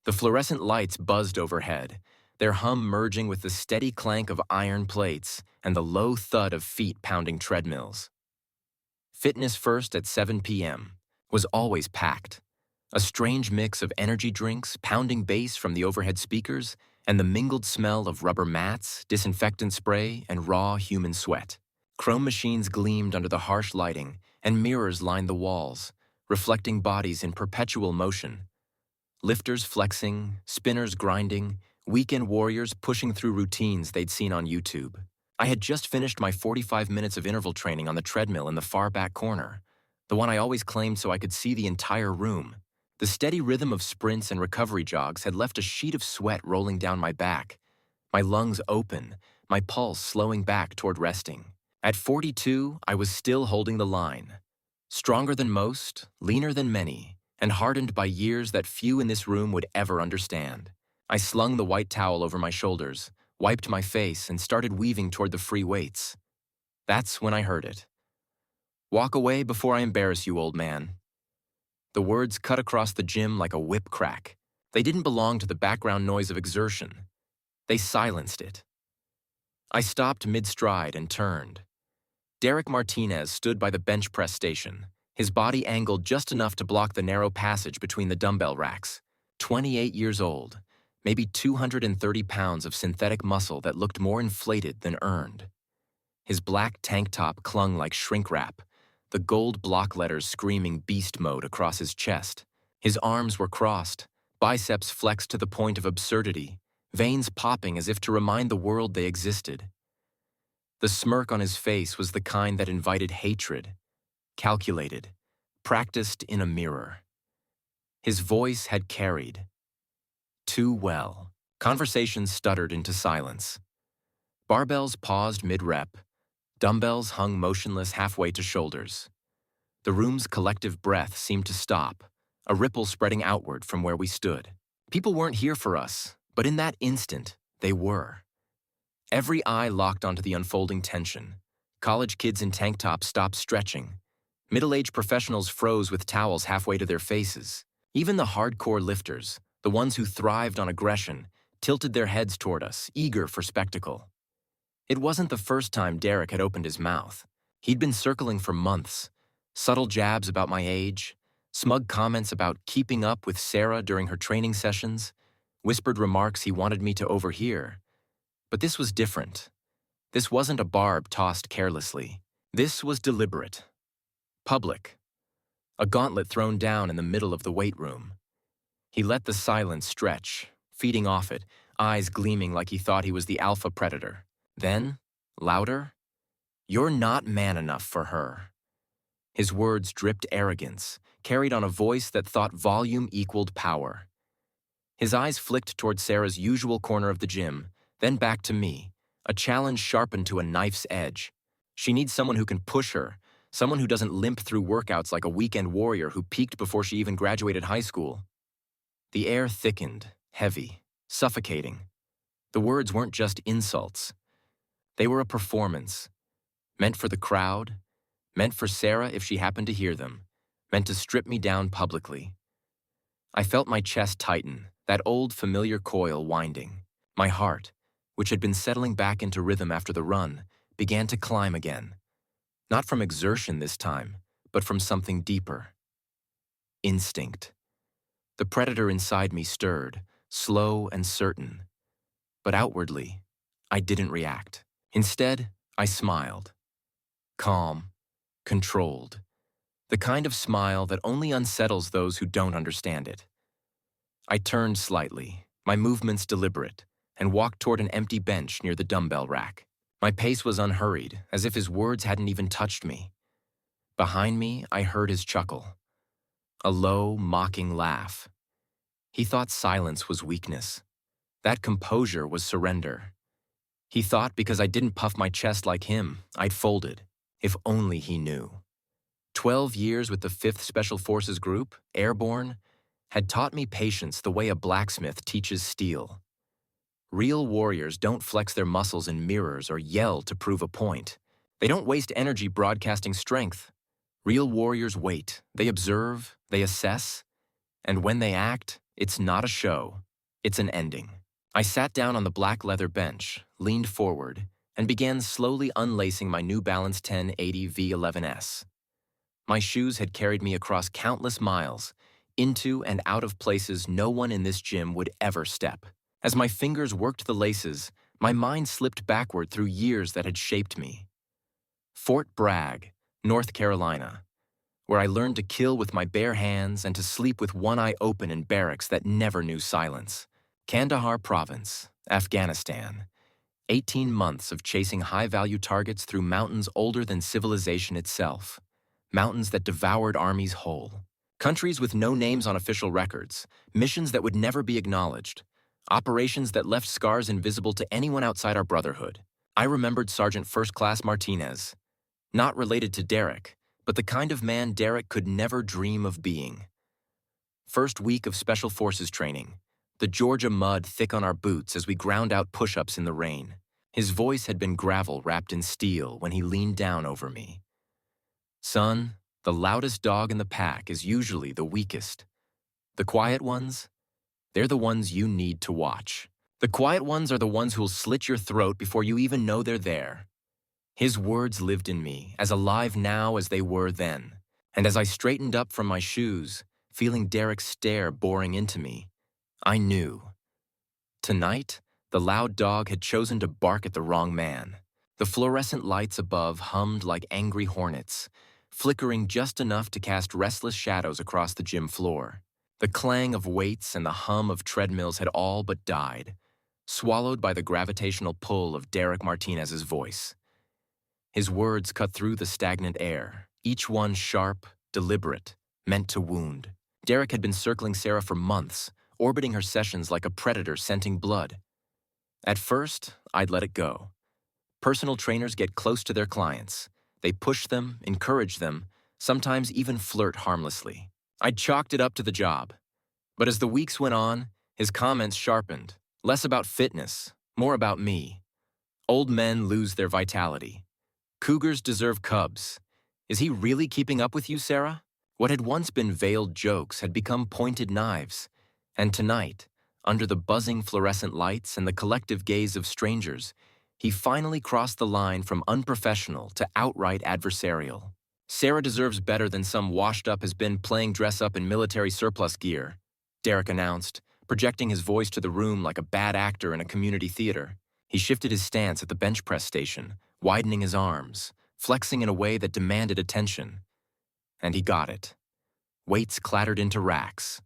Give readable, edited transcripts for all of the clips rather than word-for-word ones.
The fluorescent lights buzzed overhead, their hum merging with the steady clank of iron plates and the low thud of feet pounding treadmills. Fitness First at 7 p.m. was always packed. A strange mix of energy drinks, pounding bass from the overhead speakers, and the mingled smell of rubber mats, disinfectant spray, and raw human sweat. Chrome machines gleamed under the harsh lighting, and mirrors lined the walls, reflecting bodies in perpetual motion. Lifters flexing, spinners grinding, weekend warriors pushing through routines they'd seen on YouTube. I had just finished my 45 minutes of interval training on the treadmill in the far back corner, the one I always claimed so I could see the entire room. The steady rhythm of sprints and recovery jogs had left a sheet of sweat rolling down my back, my lungs open, my pulse slowing back toward resting. At 42, I was still holding the line. Stronger than most, leaner than many, and hardened by years that few in this room would ever understand. I slung the white towel over my shoulders, wiped my face, and started weaving toward the free weights. That's when I heard it. "Walk away before I embarrass you, old man." The words cut across the gym like a whip crack. They didn't belong to the background noise of exertion. They silenced it. I stopped mid-stride and turned. Derek Martinez stood by the bench press station, his body angled just enough to block the narrow passage between the dumbbell racks. 28 years old, maybe 230 pounds of synthetic muscle that looked more inflated than earned. His black tank top clung like shrink wrap, the gold block letters screaming beast mode across his chest. His arms were crossed, biceps flexed to the point of absurdity, veins popping as if to remind the world they existed. The smirk on his face was the kind that invited hatred, calculated, practiced in a mirror. His voice had carried. Too well. Conversations stuttered into silence. Barbells paused mid-rep. Dumbbells hung motionless halfway to shoulders. The room's collective breath seemed to stop, a ripple spreading outward from where we stood. People weren't here for us, but in that instant, they were. Every eye locked onto the unfolding tension. College kids in tank tops stopped stretching. Middle-aged professionals froze with towels halfway to their faces. Even the hardcore lifters, the ones who thrived on aggression, tilted their heads toward us, eager for spectacle. It wasn't the first time Derek had opened his mouth. He'd been circling for months, subtle jabs about my age, smug comments about keeping up with Sarah during her training sessions, whispered remarks he wanted me to overhear. But this was different. This wasn't a barb tossed carelessly. This was deliberate. Public. A gauntlet thrown down in the middle of the weight room. He let the silence stretch, feeding off it, eyes gleaming like he thought he was the alpha predator. Then, louder, "You're not man enough for her." His words dripped arrogance, carried on a voice that thought volume equaled power. His eyes flicked toward Sarah's usual corner of the gym, then back to me, a challenge sharpened to a knife's edge. She needs someone who can push her, someone who doesn't limp through workouts like a weekend warrior who peaked before she even graduated high school. The air thickened, heavy, suffocating. The words weren't just insults. They were a performance, meant for the crowd, meant for Sarah if she happened to hear them, meant to strip me down publicly. I felt my chest tighten, that old familiar coil winding. My heart, which had been settling back into rhythm after the run, began to climb again. Not from exertion this time, but from something deeper. Instinct. The predator inside me stirred, slow and certain. But outwardly, I didn't react. Instead, I smiled. Calm, controlled. The kind of smile that only unsettles those who don't understand it. I turned slightly, my movements deliberate, and walked toward an empty bench near the dumbbell rack. My pace was unhurried, as if his words hadn't even touched me. Behind me, I heard his chuckle. A low, mocking laugh. He thought silence was weakness. That composure was surrender. He thought because I didn't puff my chest like him, I'd folded. If only he knew. 12 years with the 5th Special Forces Group, airborne, had taught me patience the way a blacksmith teaches steel. Real warriors don't flex their muscles in mirrors or yell to prove a point. They don't waste energy broadcasting strength. Real warriors wait, they observe, they assess, and when they act, It's not a show. It's an ending. I sat down on the black leather bench, leaned forward, and began slowly unlacing my New Balance 1080 V11S. My shoes had carried me across countless miles, into and out of places no one in this gym would ever step. As my fingers worked the laces, my mind slipped backward through years that had shaped me. Fort Bragg, North Carolina, where I learned to kill with my bare hands and to sleep with one eye open in barracks that never knew silence. Kandahar Province, Afghanistan. 18 months of chasing high-value targets through mountains older than civilization itself. Mountains that devoured armies whole. Countries with no names on official records. Missions that would never be acknowledged. Operations that left scars invisible to anyone outside our brotherhood. I remembered Sergeant First Class Martinez. Not related to Derek, but the kind of man Derek could never dream of being. First week of Special Forces training. The Georgia mud thick on our boots as we ground out push-ups in the rain. His voice had been gravel wrapped in steel when he leaned down over me. Son, the loudest dog in the pack is usually the weakest. The quiet ones, they're the ones you need to watch. The quiet ones are the ones who'll slit your throat before you even know they're there. His words lived in me, as alive now as they were then. And as I straightened up from my shoes, feeling Derek's stare boring into me, I knew. Tonight, the loud dog had chosen to bark at the wrong man. The fluorescent lights above hummed like angry hornets, flickering just enough to cast restless shadows across the gym floor. The clang of weights and the hum of treadmills had all but died, swallowed by the gravitational pull of Derek Martinez's voice. His words cut through the stagnant air, each one sharp, deliberate, meant to wound. Derek had been circling Sarah for months, orbiting her sessions like a predator scenting blood. At first, I'd let it go. Personal trainers get close to their clients. They push them, encourage them, sometimes even flirt harmlessly. I'd chalked it up to the job. But as the weeks went on, his comments sharpened. Less about fitness, more about me. Old men lose their vitality. Cougars deserve cubs. Is he really keeping up with you, Sarah? What had once been veiled jokes had become pointed knives. And tonight, under the buzzing fluorescent lights and the collective gaze of strangers, he finally crossed the line from unprofessional to outright adversarial. Sarah deserves better than some washed-up has-been playing dress-up in military surplus gear, Derek announced, projecting his voice to the room like a bad actor in a community theater. He shifted his stance at the bench press station, widening his arms, flexing in a way that demanded attention. And he got it. Weights clattered into racks.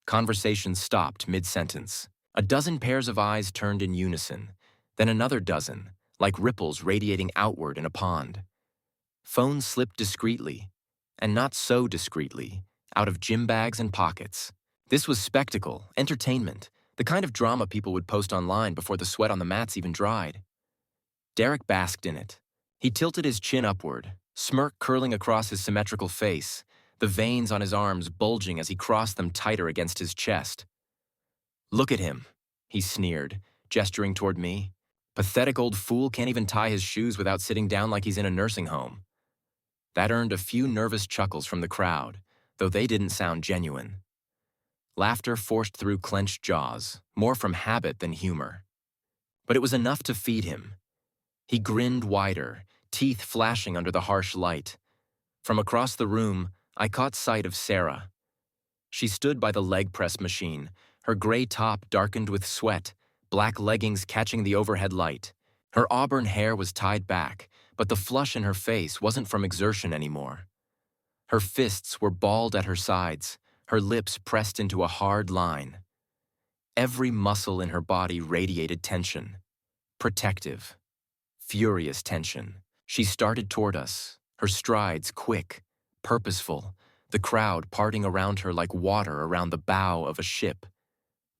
Conversation stopped mid-sentence. A dozen pairs of eyes turned in unison, then another dozen, like ripples radiating outward in a pond. Phones slipped discreetly, and not so discreetly, out of gym bags and pockets. This was spectacle, entertainment, the kind of drama people would post online before the sweat on the mats even dried. Derek basked in it. He tilted his chin upward, smirk curling across his symmetrical face, the veins on his arms bulging as he crossed them tighter against his chest. "Look at him," he sneered, gesturing toward me. "Pathetic old fool can't even tie his shoes without sitting down like he's in a nursing home." That earned a few nervous chuckles from the crowd, though they didn't sound genuine. Laughter forced through clenched jaws, more from habit than humor. But it was enough to feed him. He grinned wider, teeth flashing under the harsh light. From across the room, I caught sight of Sarah. She stood by the leg press machine, her gray top darkened with sweat, black leggings catching the overhead light. Her auburn hair was tied back, but the flush in her face wasn't from exertion anymore. Her fists were balled at her sides, her lips pressed into a hard line. Every muscle in her body radiated tension. Protective, furious tension. She started toward us, her strides quick, purposeful, the crowd parting around her like water around the bow of a ship.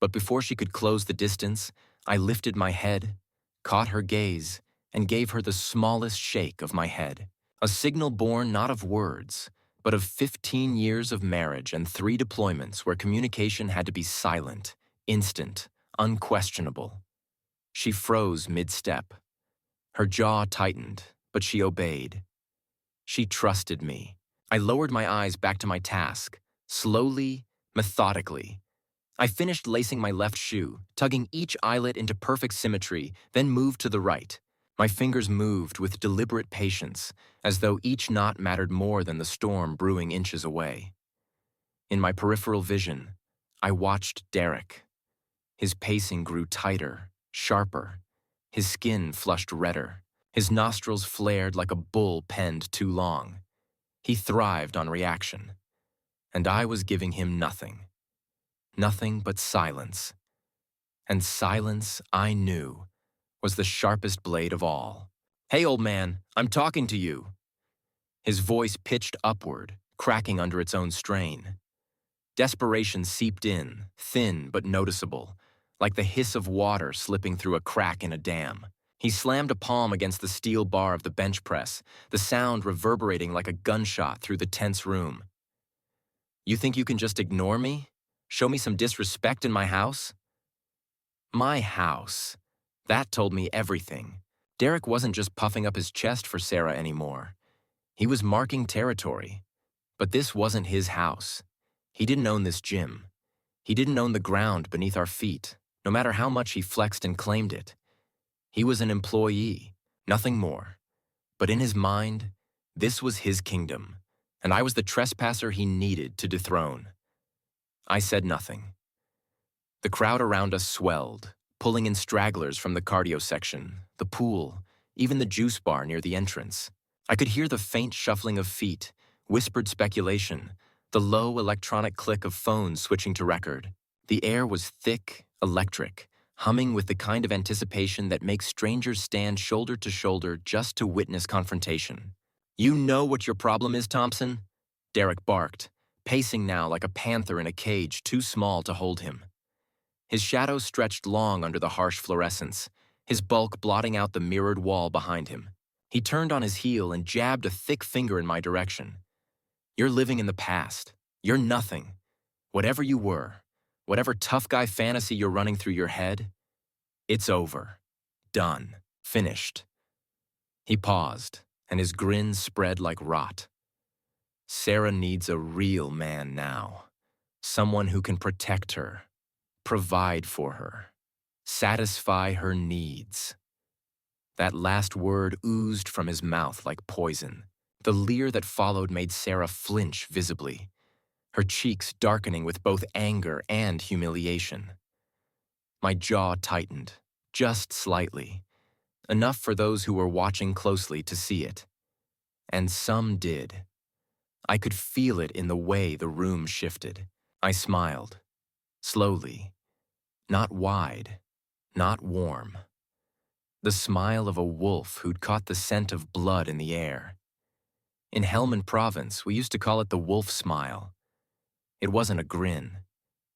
But before she could close the distance, I lifted my head, caught her gaze, and gave her the smallest shake of my head. A signal born not of words, but of 15 years of marriage and 3 deployments where communication had to be silent, instant, unquestionable. She froze mid-step. Her jaw tightened, but she obeyed. She trusted me. I lowered my eyes back to my task, slowly, methodically. I finished lacing my left shoe, tugging each eyelet into perfect symmetry, then moved to the right. My fingers moved with deliberate patience, as though each knot mattered more than the storm brewing inches away. In my peripheral vision, I watched Derek. His pacing grew tighter, sharper. His skin flushed redder. His nostrils flared like a bull penned too long. He thrived on reaction. And I was giving him nothing. Nothing but silence. And silence, I knew, was the sharpest blade of all. "Hey, old man, I'm talking to you." His voice pitched upward, cracking under its own strain. Desperation seeped in, thin but noticeable, like the hiss of water slipping through a crack in a dam. He slammed a palm against the steel bar of the bench press, the sound reverberating like a gunshot through the tense room. "You think you can just ignore me? Show me some disrespect in my house?" My house. That told me everything. Derek wasn't just puffing up his chest for Sarah anymore. He was marking territory. But this wasn't his house. He didn't own this gym. He didn't own the ground beneath our feet, no matter how much he flexed and claimed it. He was an employee, nothing more. But in his mind, this was his kingdom, and I was the trespasser he needed to dethrone. I said nothing. The crowd around us swelled, pulling in stragglers from the cardio section, the pool, even the juice bar near the entrance. I could hear the faint shuffling of feet, whispered speculation, the low electronic click of phones switching to record. The air was thick, electric, humming with the kind of anticipation that makes strangers stand shoulder to shoulder just to witness confrontation. "You know what your problem is, Thompson?" Derek barked, pacing now like a panther in a cage too small to hold him. His shadow stretched long under the harsh fluorescence, his bulk blotting out the mirrored wall behind him. He turned on his heel and jabbed a thick finger in my direction. "You're living in the past. You're nothing. Whatever you were, whatever tough guy fantasy you're running through your head, it's over. Done. Finished." He paused, and his grin spread like rot. "Sarah needs a real man now. Someone who can protect her, provide for her, satisfy her needs." That last word oozed from his mouth like poison. The leer that followed made Sarah flinch visibly, her cheeks darkening with both anger and humiliation. My jaw tightened, just slightly, enough for those who were watching closely to see it. And some did. I could feel it in the way the room shifted. I smiled, slowly, not wide, not warm. The smile of a wolf who'd caught the scent of blood in the air. In Helmand Province, we used to call it the wolf smile. It wasn't a grin.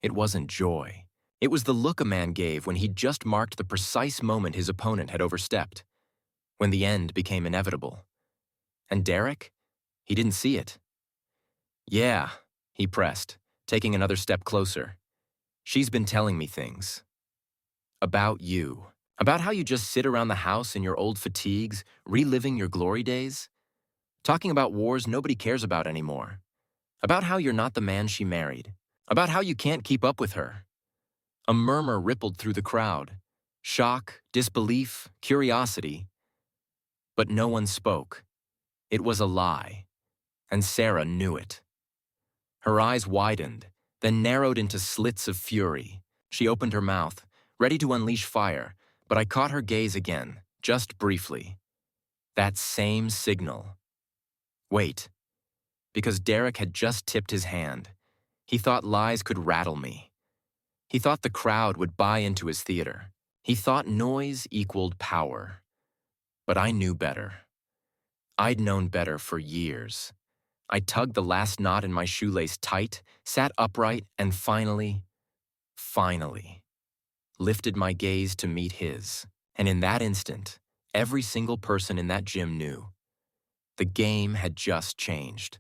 It wasn't joy. It was the look a man gave when he'd just marked the precise moment his opponent had overstepped, when the end became inevitable. And Derek? He didn't see it. "Yeah," he pressed, taking another step closer. "She's been telling me things. About you. About how you just sit around the house in your old fatigues, reliving your glory days. Talking about wars nobody cares about anymore. About how you're not the man she married. About how you can't keep up with her." A murmur rippled through the crowd. Shock, disbelief, curiosity. But no one spoke. It was a lie. And Sarah knew it. Her eyes widened, then narrowed into slits of fury. She opened her mouth, ready to unleash fire, but I caught her gaze again, just briefly. That same signal. Wait. Because Derek had just tipped his hand. He thought lies could rattle me. He thought the crowd would buy into his theater. He thought noise equaled power. But I knew better. I'd known better for years. I tugged the last knot in my shoelace tight, sat upright, and finally, lifted my gaze to meet his. And in that instant, every single person in that gym knew. The game had just changed.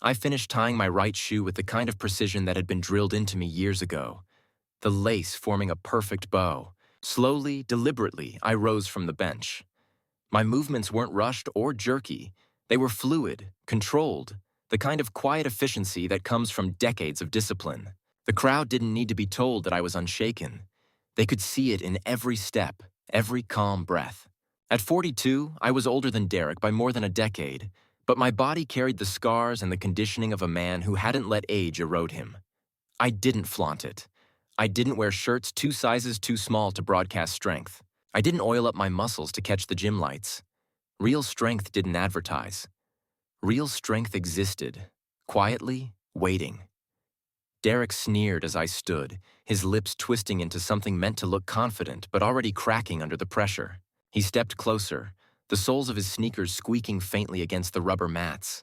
I finished tying my right shoe with the kind of precision that had been drilled into me years ago, the lace forming a perfect bow. Slowly, deliberately, I rose from the bench. My movements weren't rushed or jerky. They were fluid, controlled, the kind of quiet efficiency that comes from decades of discipline. The crowd didn't need to be told that I was unshaken. They could see it in every step, every calm breath. At 42, I was older than Derek by more than a decade, but my body carried the scars and the conditioning of a man who hadn't let age erode him. I didn't flaunt it. I didn't wear shirts 2 sizes too small to broadcast strength. I didn't oil up my muscles to catch the gym lights. Real strength didn't advertise. Real strength existed, quietly, waiting. Derek sneered as I stood, his lips twisting into something meant to look confident but already cracking under the pressure. He stepped closer, the soles of his sneakers squeaking faintly against the rubber mats.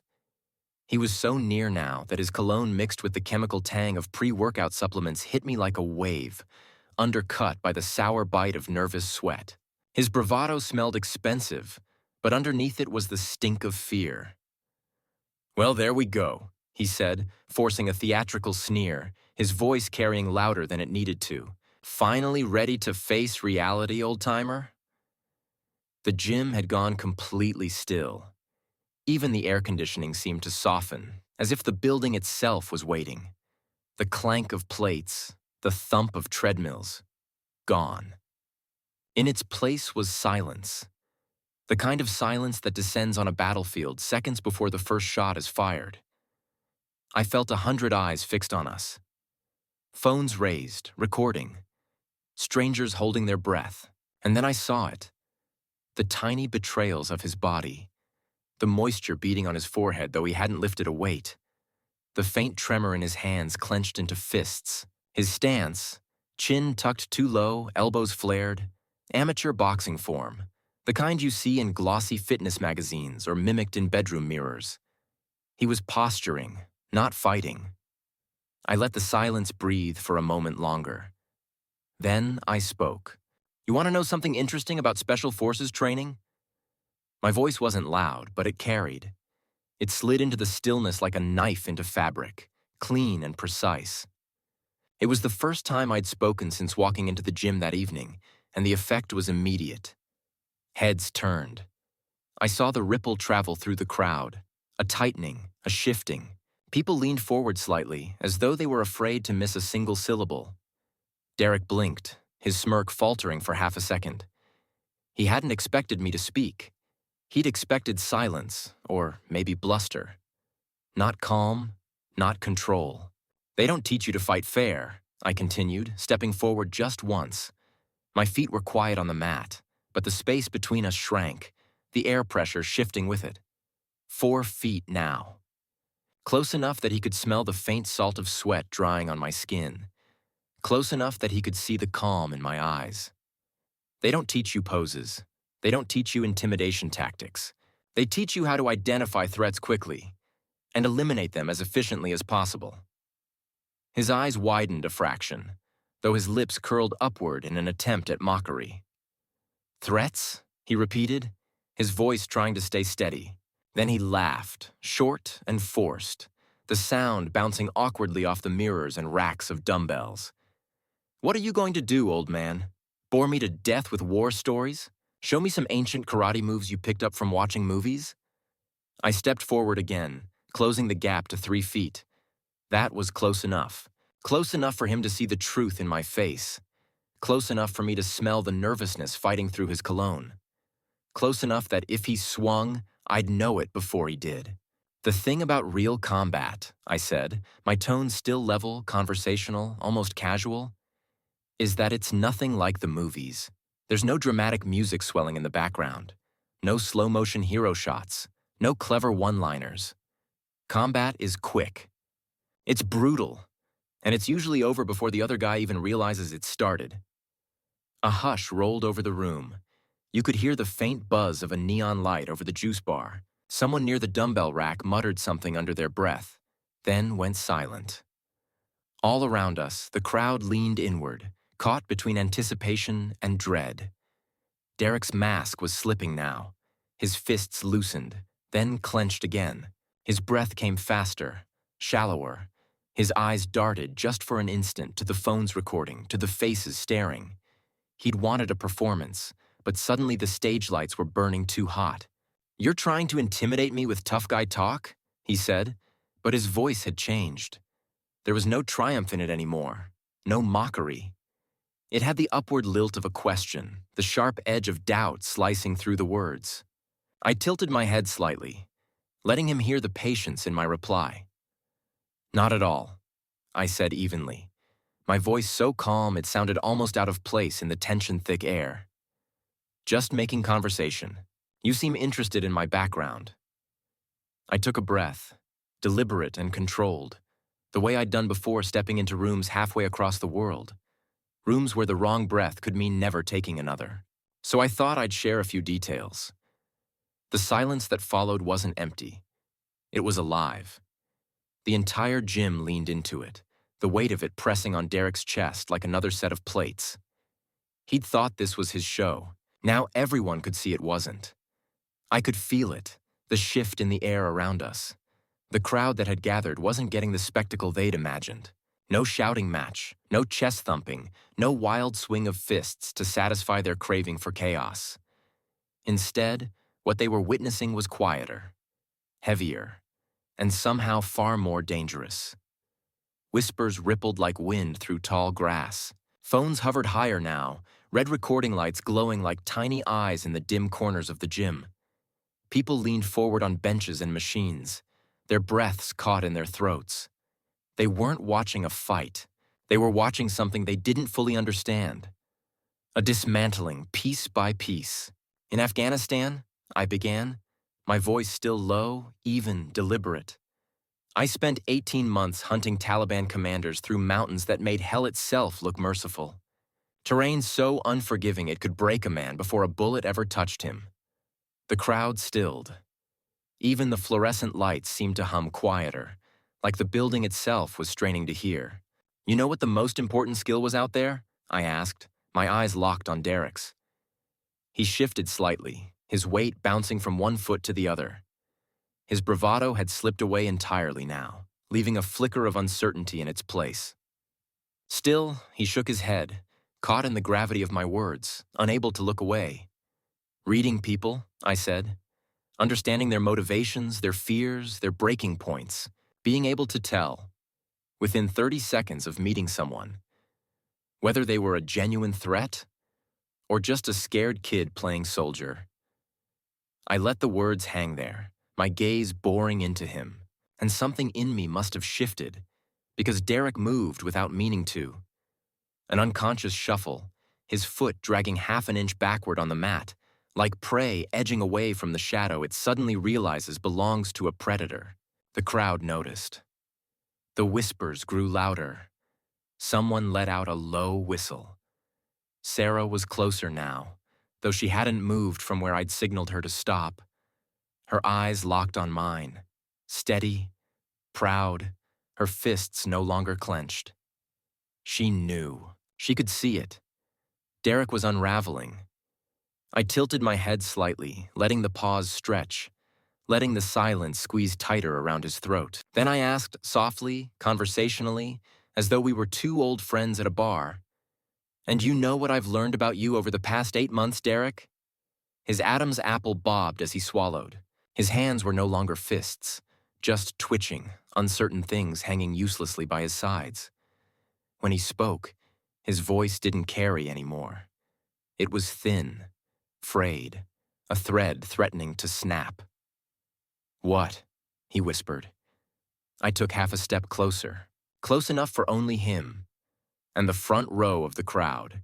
He was so near now that his cologne mixed with the chemical tang of pre-workout supplements hit me like a wave, undercut by the sour bite of nervous sweat. His bravado smelled expensive, but underneath it was the stink of fear. "Well, there we go," he said, forcing a theatrical sneer, his voice carrying louder than it needed to. "Finally ready to face reality, old-timer?" The gym had gone completely still. Even the air conditioning seemed to soften, as if the building itself was waiting. The clank of plates, the thump of treadmills, gone. In its place was silence. The kind of silence that descends on a battlefield seconds before the first shot is fired. I felt 100 eyes fixed on us. Phones raised, recording. Strangers holding their breath. And then I saw it. The tiny betrayals of his body. The moisture beading on his forehead though he hadn't lifted a weight. The faint tremor in his hands clenched into fists. His stance, chin tucked too low, elbows flared. Amateur boxing form. The kind you see in glossy fitness magazines or mimicked in bedroom mirrors. He was posturing, not fighting. I let the silence breathe for a moment longer. Then I spoke. "You want to know something interesting about Special Forces training?" My voice wasn't loud, but it carried. It slid into the stillness like a knife into fabric, clean and precise. It was the first time I'd spoken since walking into the gym that evening, and the effect was immediate. Heads turned. I saw the ripple travel through the crowd, a tightening, a shifting. People leaned forward slightly, as though they were afraid to miss a single syllable. Derek blinked, his smirk faltering for half a second. He hadn't expected me to speak. He'd expected silence, or maybe bluster. Not calm, not control. "They don't teach you to fight fair," I continued, stepping forward just once. My feet were quiet on the mat, but the space between us shrank, the air pressure shifting with it. 4 feet now. Close enough that he could smell the faint salt of sweat drying on my skin. Close enough that he could see the calm in my eyes. They don't teach you poses. They don't teach you intimidation tactics. They teach you how to identify threats quickly and eliminate them as efficiently as possible. His eyes widened a fraction, though his lips curled upward in an attempt at mockery. "Threats?" he repeated, his voice trying to stay steady. Then he laughed, short and forced, the sound bouncing awkwardly off the mirrors and racks of dumbbells. "What are you going to do, old man? Bore me to death with war stories? Show me some ancient karate moves you picked up from watching movies?" I stepped forward again, closing the gap to 3 feet. That was close enough. Close enough for him to see the truth in my face. Close enough for me to smell the nervousness fighting through his cologne. Close enough that if he swung, I'd know it before he did. "The thing about real combat," I said, my tone still level, conversational, almost casual, "is that it's nothing like the movies. There's no dramatic music swelling in the background. No slow-motion hero shots. No clever one-liners. Combat is quick. It's brutal. And it's usually over before the other guy even realizes it started." A hush rolled over the room. You could hear the faint buzz of a neon light over the juice bar. Someone near the dumbbell rack muttered something under their breath, then went silent. All around us, the crowd leaned inward, caught between anticipation and dread. Derek's mask was slipping now. His fists loosened, then clenched again. His breath came faster, shallower. His eyes darted just for an instant to the phone's recording, to the faces staring. He'd wanted a performance, but suddenly the stage lights were burning too hot. "You're trying to intimidate me with tough guy talk?" he said, but his voice had changed. There was no triumph in it anymore, no mockery. It had the upward lilt of a question, the sharp edge of doubt slicing through the words. I tilted my head slightly, letting him hear the patience in my reply. "Not at all," I said evenly, my voice so calm it sounded almost out of place in the tension-thick air. "Just making conversation. You seem interested in my background." I took a breath, deliberate and controlled, the way I'd done before stepping into rooms halfway across the world, rooms where the wrong breath could mean never taking another. So I thought I'd share a few details. The silence that followed wasn't empty. It was alive. The entire gym leaned into it, the weight of it pressing on Derek's chest like another set of plates. He'd thought this was his show. Now everyone could see it wasn't. I could feel it, the shift in the air around us. The crowd that had gathered wasn't getting the spectacle they'd imagined. No shouting match, no chest thumping, no wild swing of fists to satisfy their craving for chaos. Instead, what they were witnessing was quieter, heavier, and somehow far more dangerous. Whispers rippled like wind through tall grass. Phones hovered higher now, red recording lights glowing like tiny eyes in the dim corners of the gym. People leaned forward on benches and machines, their breaths caught in their throats. They weren't watching a fight. They were watching something they didn't fully understand. A dismantling, piece by piece. "In Afghanistan," I began, my voice still low, even, deliberate. "I spent 18 months hunting Taliban commanders through mountains that made hell itself look merciful. Terrain so unforgiving it could break a man before a bullet ever touched him." The crowd stilled. Even the fluorescent lights seemed to hum quieter, like the building itself was straining to hear. "You know what the most important skill was out there?" I asked, my eyes locked on Derek's. He shifted slightly, his weight bouncing from one foot to the other. His bravado had slipped away entirely now, leaving a flicker of uncertainty in its place. Still, he shook his head, caught in the gravity of my words, unable to look away. "Reading people," I said. "Understanding their motivations, their fears, their breaking points. Being able to tell, within 30 seconds of meeting someone, whether they were a genuine threat or just a scared kid playing soldier." I let the words hang there, my gaze boring into him, and something in me must have shifted, because Derek moved without meaning to. An unconscious shuffle, his foot dragging half an inch backward on the mat, like prey edging away from the shadow it suddenly realizes belongs to a predator. The crowd noticed. The whispers grew louder. Someone let out a low whistle. Sarah was closer now, though she hadn't moved from where I'd signaled her to stop. Her eyes locked on mine, steady, proud, her fists no longer clenched. She knew. She could see it. Derek was unraveling. I tilted my head slightly, letting the pause stretch, letting the silence squeeze tighter around his throat. Then I asked softly, conversationally, as though we were two old friends at a bar, "And you know what I've learned about you over the past 8 months, Derek?" His Adam's apple bobbed as he swallowed. His hands were no longer fists, just twitching, uncertain things hanging uselessly by his sides. When he spoke, his voice didn't carry anymore. It was thin, frayed, a thread threatening to snap. "What?" he whispered. I took half a step closer, close enough for only him, and the front row of the crowd,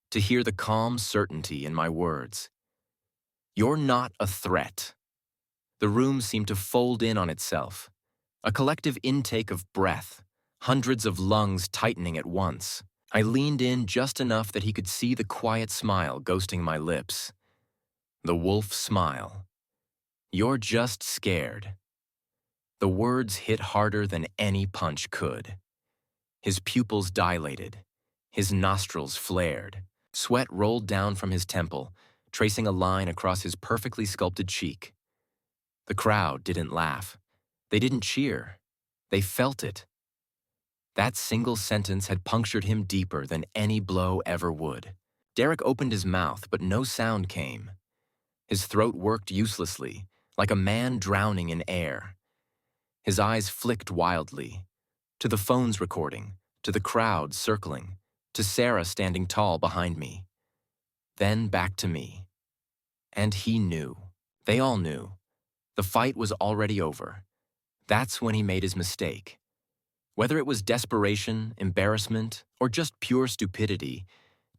to hear the calm certainty in my words. "You're not a threat." The room seemed to fold in on itself, a collective intake of breath, hundreds of lungs tightening at once. I leaned in just enough that he could see the quiet smile ghosting my lips. The wolf smile. "You're just scared." The words hit harder than any punch could. His pupils dilated, his nostrils flared. Sweat rolled down from his temple, tracing a line across his perfectly sculpted cheek. The crowd didn't laugh. They didn't cheer. They felt it. That single sentence had punctured him deeper than any blow ever would. Derek opened his mouth, but no sound came. His throat worked uselessly, like a man drowning in air. His eyes flicked wildly, to the phones recording, to the crowd circling, to Sarah standing tall behind me. Then back to me. And he knew. They all knew. The fight was already over. That's when he made his mistake. Whether it was desperation, embarrassment, or just pure stupidity,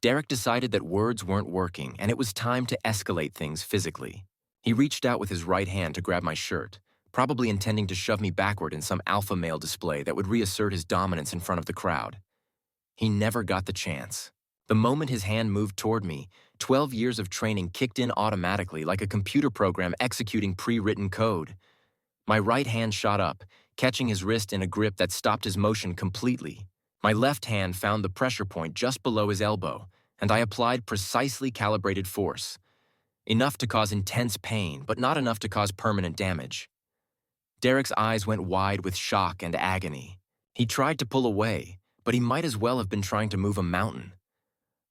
Derek decided that words weren't working and it was time to escalate things physically. He reached out with his right hand to grab my shirt, probably intending to shove me backward in some alpha male display that would reassert his dominance in front of the crowd. He never got the chance. The moment his hand moved toward me, 12 years of training kicked in automatically like a computer program executing pre-written code. My right hand shot up, catching his wrist in a grip that stopped his motion completely. My left hand found the pressure point just below his elbow, and I applied precisely calibrated force. Enough to cause intense pain, but not enough to cause permanent damage. Derek's eyes went wide with shock and agony. He tried to pull away, but he might as well have been trying to move a mountain.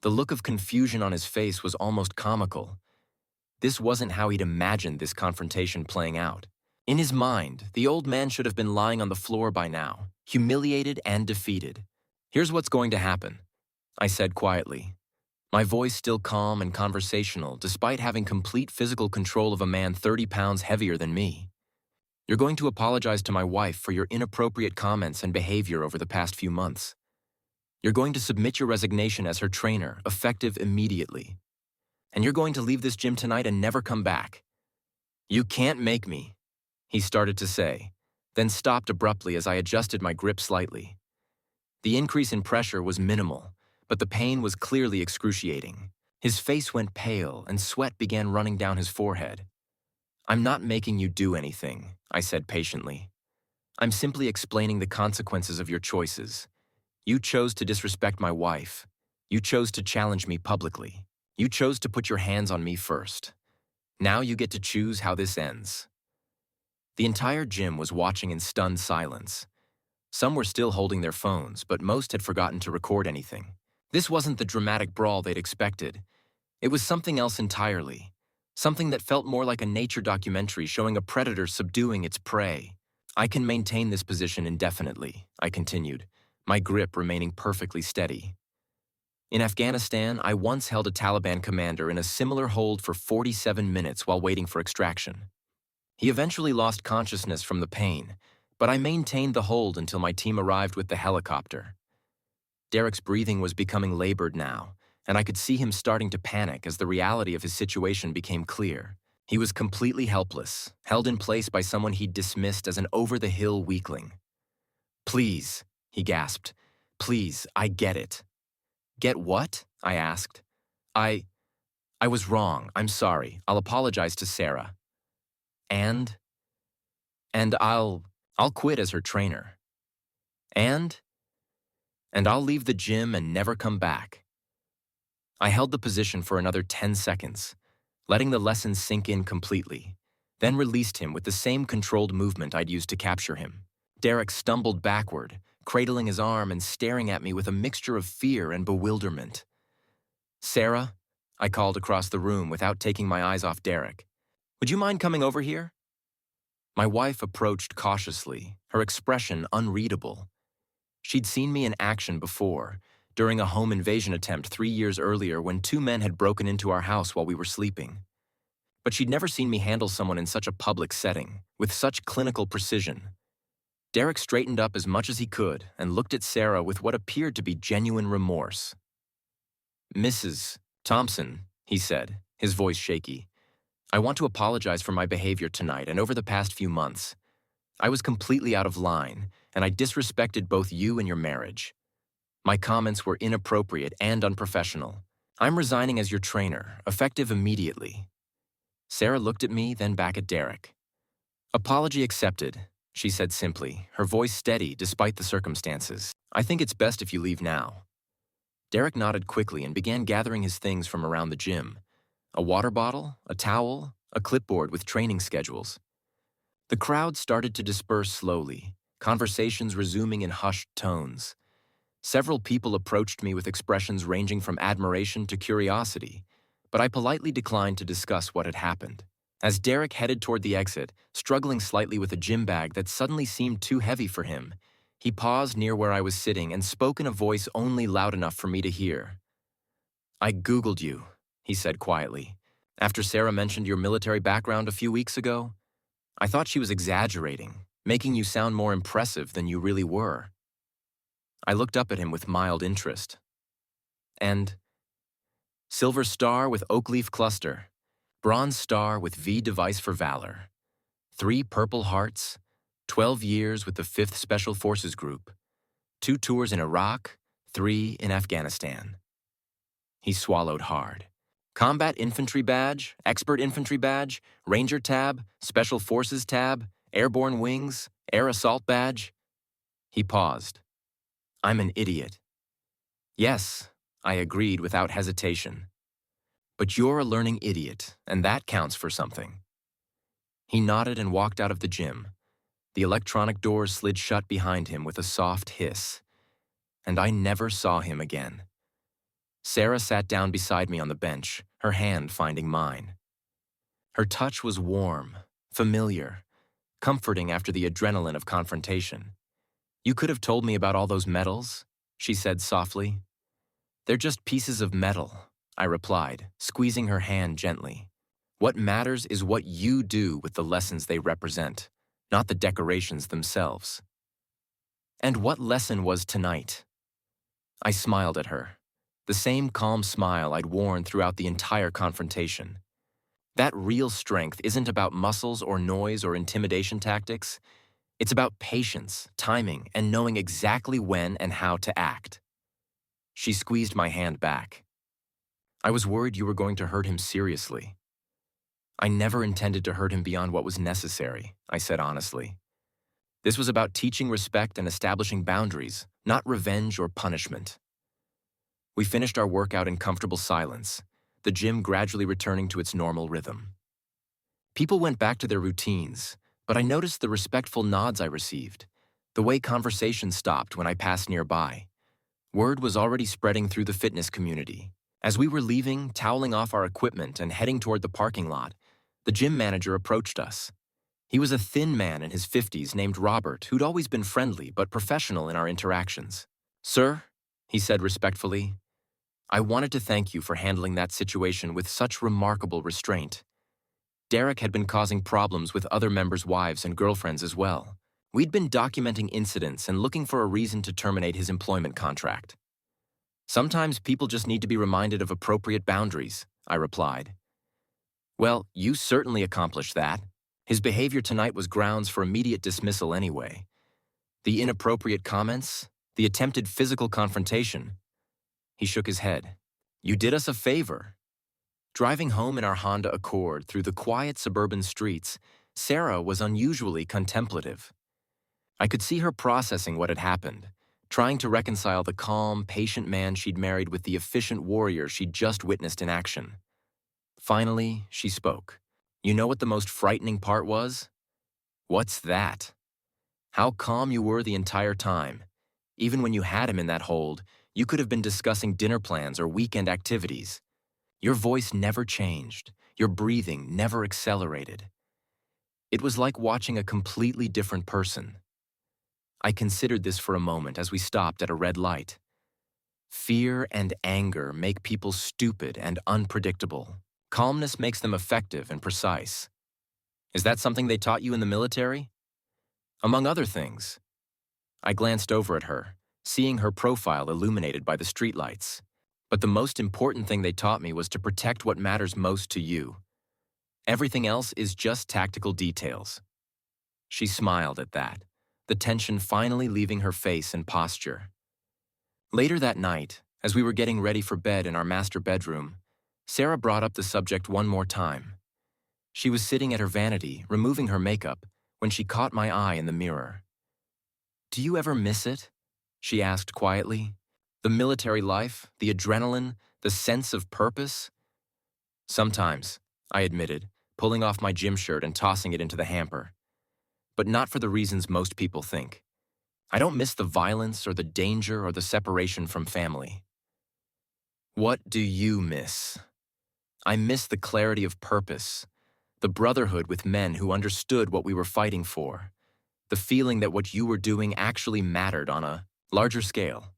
The look of confusion on his face was almost comical. This wasn't how he'd imagined this confrontation playing out. In his mind, the old man should have been lying on the floor by now, humiliated and defeated. "Here's what's going to happen," I said quietly, my voice still calm and conversational despite having complete physical control of a man 30 pounds heavier than me. "You're going to apologize to my wife for your inappropriate comments and behavior over the past few months. You're going to submit your resignation as her trainer, effective immediately. And you're going to leave this gym tonight and never come back." "You can't make me," he started to say, then stopped abruptly as I adjusted my grip slightly. The increase in pressure was minimal, but the pain was clearly excruciating. His face went pale and sweat began running down his forehead. "I'm not making you do anything," I said patiently. "I'm simply explaining the consequences of your choices. You chose to disrespect my wife. You chose to challenge me publicly. You chose to put your hands on me first. Now you get to choose how this ends." The entire gym was watching in stunned silence. Some were still holding their phones, but most had forgotten to record anything. This wasn't the dramatic brawl they'd expected. It was something else entirely. Something that felt more like a nature documentary showing a predator subduing its prey. "I can maintain this position indefinitely," I continued, my grip remaining perfectly steady. In Afghanistan, I once held a Taliban commander in a similar hold for 47 minutes while waiting for extraction. He eventually lost consciousness from the pain, but I maintained the hold until my team arrived with the helicopter. Derek's breathing was becoming labored now, and I could see him starting to panic as the reality of his situation became clear. He was completely helpless, held in place by someone he'd dismissed as an over-the-hill weakling. "Please," he gasped. "Please, I get it." "Get what?" I asked. I was wrong. I'm sorry. I'll apologize to Sarah. And I'll quit as her trainer. And I'll leave the gym and never come back." I held the position for another 10 seconds, letting the lesson sink in completely, then released him with the same controlled movement I'd used to capture him. Derek stumbled backward, cradling his arm and staring at me with a mixture of fear and bewilderment. "Sarah," I called across the room without taking my eyes off Derek, "would you mind coming over here?" My wife approached cautiously, her expression unreadable. She'd seen me in action before, during a home invasion attempt 3 years earlier when 2 men had broken into our house while we were sleeping. But she'd never seen me handle someone in such a public setting, with such clinical precision. Derek straightened up as much as he could and looked at Sarah with what appeared to be genuine remorse. "Mrs. Thompson," he said, his voice shaky, "I want to apologize for my behavior tonight and over the past few months. I was completely out of line, and I disrespected both you and your marriage. My comments were inappropriate and unprofessional. I'm resigning as your trainer, effective immediately." Sarah looked at me, then back at Derek. "Apology accepted," she said simply, her voice steady despite the circumstances. "I think it's best if you leave now." Derek nodded quickly and began gathering his things from around the gym. A water bottle, a towel, a clipboard with training schedules. The crowd started to disperse slowly, conversations resuming in hushed tones. Several people approached me with expressions ranging from admiration to curiosity, but I politely declined to discuss what had happened. As Derek headed toward the exit, struggling slightly with a gym bag that suddenly seemed too heavy for him, He paused near where I was sitting and spoke in a voice only loud enough for me to hear. "I Googled you," he said quietly. "After Sarah mentioned your military background a few weeks ago, I thought she was exaggerating, making you sound more impressive than you really were." I looked up at him with mild interest. "And Silver Star with Oak Leaf Cluster, Bronze Star with V Device for Valor, 3 Purple Hearts, 12 years with the 5th Special Forces Group, 2 tours in Iraq, 3 in Afghanistan." He swallowed hard. "Combat Infantry Badge, Expert Infantry Badge, Ranger Tab, Special Forces Tab, Airborne Wings, Air Assault Badge." He paused. "I'm an idiot." "Yes," I agreed without hesitation. "But you're a learning idiot, and that counts for something." He nodded and walked out of the gym. The electronic doors slid shut behind him with a soft hiss. And I never saw him again. Sarah sat down beside me on the bench, her hand finding mine. Her touch was warm, familiar, comforting after the adrenaline of confrontation. "You could have told me about all those medals," she said softly. "They're just pieces of metal," I replied, squeezing her hand gently. "What matters is what you do with the lessons they represent, not the decorations themselves." "And what lesson was tonight?" I smiled at her, the same calm smile I'd worn throughout the entire confrontation. That real strength isn't about muscles or noise or intimidation tactics. It's about patience, timing, and knowing exactly when and how to act. She squeezed my hand back. "I was worried you were going to hurt him seriously." "I never intended to hurt him beyond what was necessary," I said honestly. "This was about teaching respect and establishing boundaries, not revenge or punishment." We finished our workout in comfortable silence, the gym gradually returning to its normal rhythm. People went back to their routines, but I noticed the respectful nods I received, the way conversation stopped when I passed nearby. Word was already spreading through the fitness community. As we were leaving, toweling off our equipment and heading toward the parking lot, the gym manager approached us. He was a thin man in his 50s named Robert, who'd always been friendly but professional in our interactions. "Sir," he said respectfully, "I wanted to thank you for handling that situation with such remarkable restraint. Derek had been causing problems with other members' wives and girlfriends as well. We'd been documenting incidents and looking for a reason to terminate his employment contract." "Sometimes people just need to be reminded of appropriate boundaries," I replied. "Well, you certainly accomplished that. His behavior tonight was grounds for immediate dismissal anyway. The inappropriate comments, the attempted physical confrontation." He shook his head. "You did us a favor." Driving home in our Honda Accord through the quiet suburban streets, Sarah was unusually contemplative. I could see her processing what had happened, trying to reconcile the calm, patient man she'd married with the efficient warrior she'd just witnessed in action. Finally, she spoke. "You know what the most frightening part was?" "What's that?" "How calm you were the entire time. Even when you had him in that hold, you could have been discussing dinner plans or weekend activities. Your voice never changed. Your breathing never accelerated. It was like watching a completely different person." I considered this for a moment as we stopped at a red light. Fear and anger make people stupid and unpredictable. Calmness makes them effective and precise. "Is that something they taught you in the military?" "Among other things." I glanced over at her, seeing her profile illuminated by the streetlights. "But the most important thing they taught me was to protect what matters most to you. Everything else is just tactical details." She smiled at that, the tension finally leaving her face and posture. Later that night, as we were getting ready for bed in our master bedroom, Sarah brought up the subject one more time. She was sitting at her vanity, removing her makeup, when she caught my eye in the mirror. "Do you ever miss it?" she asked quietly. "The military life, the adrenaline, the sense of purpose?" "Sometimes," I admitted, pulling off my gym shirt and tossing it into the hamper. "But not for the reasons most people think. I don't miss the violence or the danger or the separation from family." "What do you miss?" "I miss the clarity of purpose, the brotherhood with men who understood what we were fighting for, the feeling that what you were doing actually mattered on a larger scale.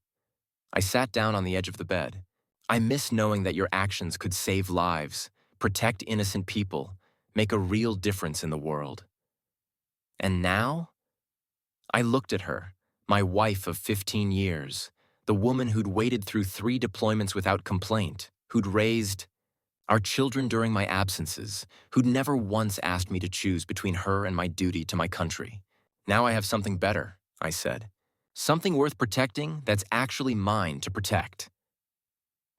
I sat down on the edge of the bed. I miss knowing that your actions could save lives, protect innocent people, make a real difference in the world. And now? I looked at her, my wife of 15 years, the woman who'd waded through 3 deployments without complaint, who'd raised our children during my absences, who'd never once asked me to choose between her and my duty to my country. Now I have something better, I said. Something worth protecting that's actually mine to protect.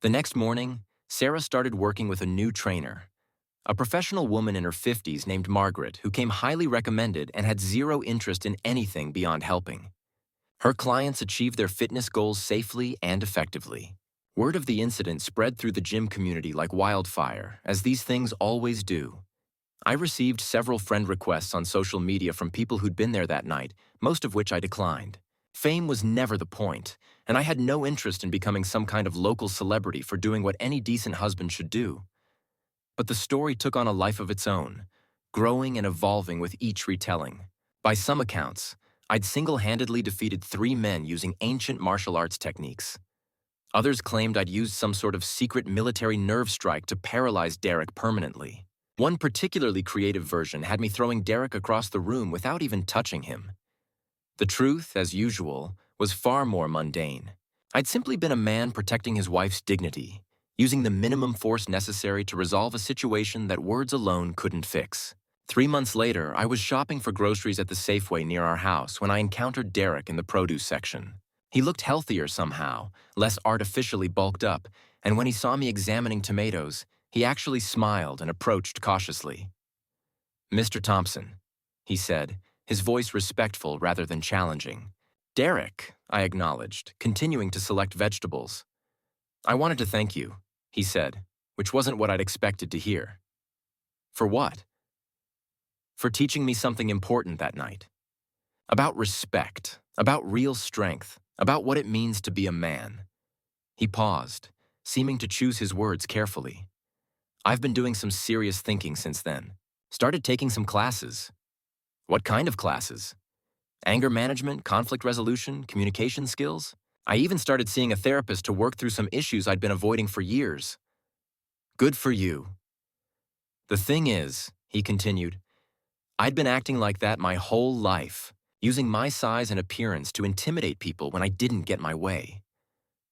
The next morning, Sarah started working with a new trainer, a professional woman in her 50s named Margaret, who came highly recommended and had zero interest in anything beyond helping. Her clients achieved their fitness goals safely and effectively. Word of the incident spread through the gym community like wildfire, as these things always do. I received several friend requests on social media from people who'd been there that night, most of which I declined. Fame was never the point, and I had no interest in becoming some kind of local celebrity for doing what any decent husband should do. But the story took on a life of its own, growing and evolving with each retelling. By some accounts, I'd single-handedly defeated 3 men using ancient martial arts techniques. Others claimed I'd used some sort of secret military nerve strike to paralyze Derek permanently. One particularly creative version had me throwing Derek across the room without even touching him. The truth, as usual, was far more mundane. I'd simply been a man protecting his wife's dignity, using the minimum force necessary to resolve a situation that words alone couldn't fix. 3 months later, I was shopping for groceries at the Safeway near our house when I encountered Derek in the produce section. He looked healthier somehow, less artificially bulked up, and when he saw me examining tomatoes, he actually smiled and approached cautiously. "Mr. Thompson," he said, his voice respectful rather than challenging. "Derek," I acknowledged, continuing to select vegetables. "I wanted to thank you," he said, which wasn't what I'd expected to hear. "For what?" "For teaching me something important that night. About respect, about real strength, about what it means to be a man." He paused, seeming to choose his words carefully. "I've been doing some serious thinking since then. Started taking some classes." "What kind of classes?" "Anger management, conflict resolution, communication skills. I even started seeing a therapist to work through some issues I'd been avoiding for years." "Good for you." "The thing is," he continued, "I'd been acting like that my whole life, using my size and appearance to intimidate people when I didn't get my way.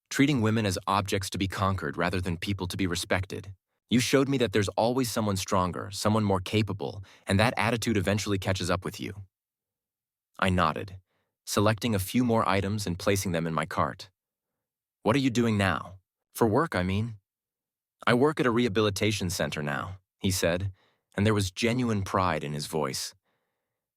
Treating women as objects to be conquered rather than people to be respected. You showed me that there's always someone stronger, someone more capable, and that attitude eventually catches up with you." I nodded, selecting a few more items and placing them in my cart. "What are you doing now? For work, I mean." "I work at a rehabilitation center now," he said, and there was genuine pride in his voice.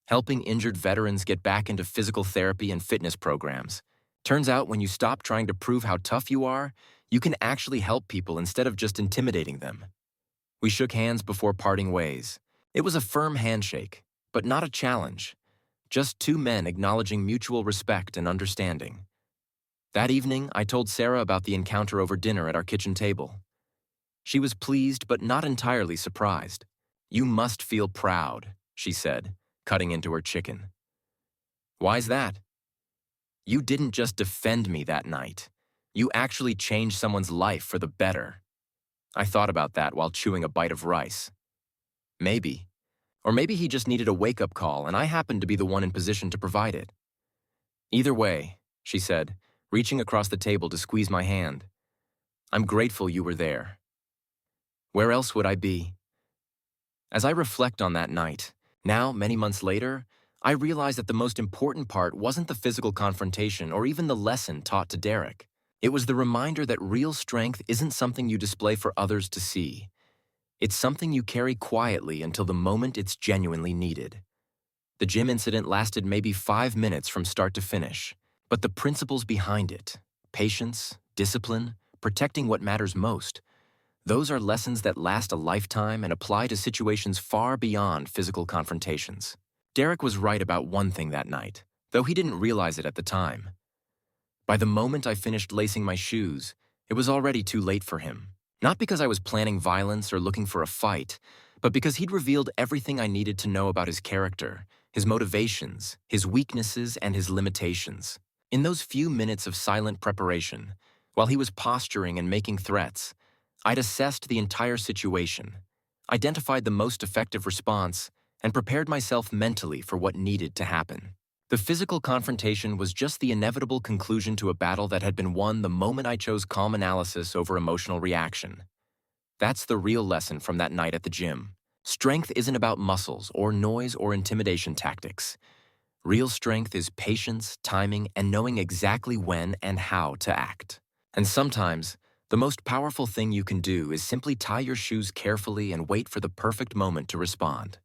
"Helping injured veterans get back into physical therapy and fitness programs. Turns out when you stop trying to prove how tough you are, you can actually help people instead of just intimidating them." We shook hands before parting ways. It was a firm handshake, but not a challenge. Just 2 men acknowledging mutual respect and understanding. That evening, I told Sarah about the encounter over dinner at our kitchen table. She was pleased but not entirely surprised. "You must feel proud," she said, cutting into her chicken. "Why's that?" "You didn't just defend me that night. You actually changed someone's life for the better." I thought about that while chewing a bite of rice. Maybe. Or maybe he just needed a wake-up call and I happened to be the one in position to provide it. "Either way," she said, reaching across the table to squeeze my hand, "I'm grateful you were there. Where else would I be?" As I reflect on that night, now many months later, I realize that the most important part wasn't the physical confrontation or even the lesson taught to Derek. It was the reminder that real strength isn't something you display for others to see. It's something you carry quietly until the moment it's genuinely needed. The gym incident lasted maybe 5 minutes from start to finish, but the principles behind it, patience, discipline, protecting what matters most, those are lessons that last a lifetime and apply to situations far beyond physical confrontations. Derek was right about one thing that night, though he didn't realize it at the time. By the moment I finished lacing my shoes, it was already too late for him. Not because I was planning violence or looking for a fight, but because he'd revealed everything I needed to know about his character, his motivations, his weaknesses, and his limitations. In those few minutes of silent preparation, while he was posturing and making threats, I'd assessed the entire situation, identified the most effective response, and prepared myself mentally for what needed to happen. The physical confrontation was just the inevitable conclusion to a battle that had been won the moment I chose calm analysis over emotional reaction. That's the real lesson from that night at the gym. Strength isn't about muscles or noise or intimidation tactics. Real strength is patience, timing, and knowing exactly when and how to act. And sometimes, the most powerful thing you can do is simply tie your shoes carefully and wait for the perfect moment to respond.